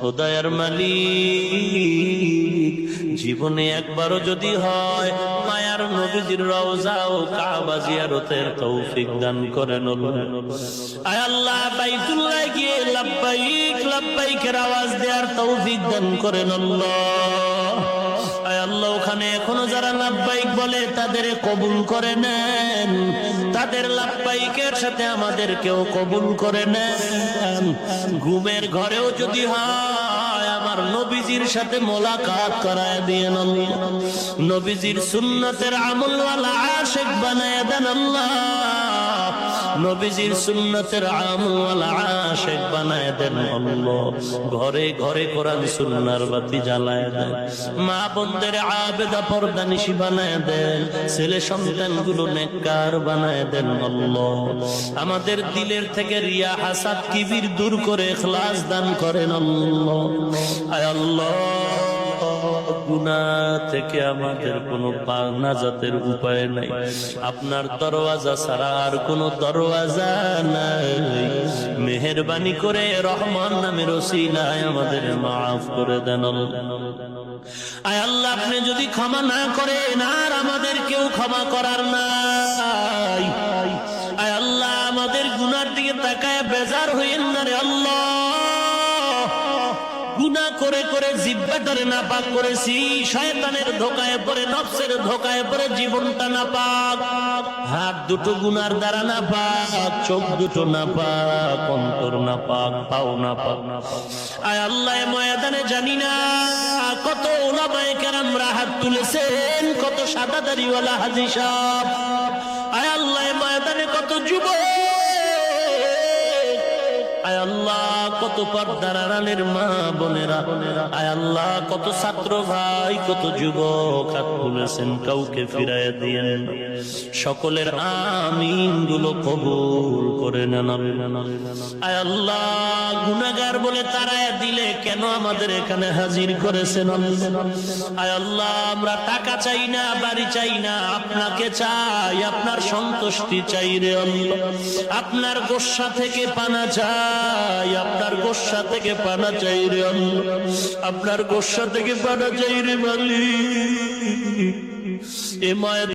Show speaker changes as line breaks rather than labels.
ও দয়ার মালিক, জীবনে একবারও যদি হয় মায়ার নবীজির রওজা ও কাবা জিয়ারতের তৌফিক দান করেন। আয় আল্লাহ, বাইতুল্লাহ গিয়ে লাব্বাইক লাব্বাইকের আওয়াজ দেওয়ার তৌফিক দান করেন আল্লাহ। আয় আল্লাহ, ওখানে এখনো যারা লাব্বাইক বলে তাদের কবুল করে নেন, তাদের লাব্বাইকের সাথে আমাদেরকেও কবুল করে নেন। ঘুমের ঘরেও যদি হয় আমার নবীজির সাথে মোলাকাত করায় দিয়েন আল্লাহ। নবীজির সুন্নতের আমলওয়ালা আশিক বানায় দেন আল্লাহ। নবীজির সুন্নতের আমলওয়ালা আশিক বানায় দেন আল্লাহ। ঘরে ঘরে কোরআন সুন্নাহর বাতি জ্বালায় দেন। মা বোনদের আবেদা পর্দানিশী বানায় দেন। ছেলে সন্তানগুলো নেককার বানায় দেন আল্লাহ। আমাদের দিলের থেকে রিয়া হাসাদ কিবির দূর করে ইখলাস দান করেন আল্লাহ। আয় আল্লাহ, গুনাহ থেকে আমাদের কোনো নাজাতের উপায় নাই। আপনার দরওয়াজা ছাড়া আর কোনো দরওয়াজা নাই। মেহেরবানি করে রহমান নামের ওসিলায় আমাদের মাফ করে দেন। আয় আল্লাহ, আপনি যদি ক্ষমা না করেন আর আমাদের কেউ ক্ষমা করার নাই। আয় আল্লাহ, আমাদের গুনার দিকে তাকায় বেজার হইেন না রে আল্লাহ। গুনাহ করে করে জিহ্বাটারে নাপাক করেছি, শয়তানের ধোকায় পড়ে, নফসের ধোকায় পড়ে জীবনটা নাপাক। হাত দুটো গুনার দ্বারা নাপাক, চোখ দুটো নাপাক, অন্তর নাপাক, পাও নাপাক। আয় আল্লাহ, ময়দানে জানি না কত উলামায়ে কেরামরা হাত তুলেছেন, কত সাদা দাড়িওয়ালা হাজী সাহেব। আয় আল্লাহ, ময়দানে কত যুবক, আয় আল্লাহ কত পর্দার আড়ালের মা বোনেরা, আয় আল্লাহ কত ছাত্র ভাই, কত যুবক হাত তুলেছেন, কাউকে ফিরাইয়া দিয়েন। সকলের আমিন গুলো কবুল করে নেন। আয় আল্লাহ, গুনাহগার বলে তারায় দিলে কেন আমাদের এখানে হাজির করেছেন? আয় আল্লাহ, আমরা টাকা চাই না, বাড়ি চাই না, আপনাকে চাই, আপনার সন্তুষ্টি চাই রে আল্লাহ। আপনার গোসা থেকে পানা চাই, আপনার গোসা থেকে পানা চাই রে আল্লাহ। আপনার গোসা থেকে পানা চাই রে মালিক। এ মায়ের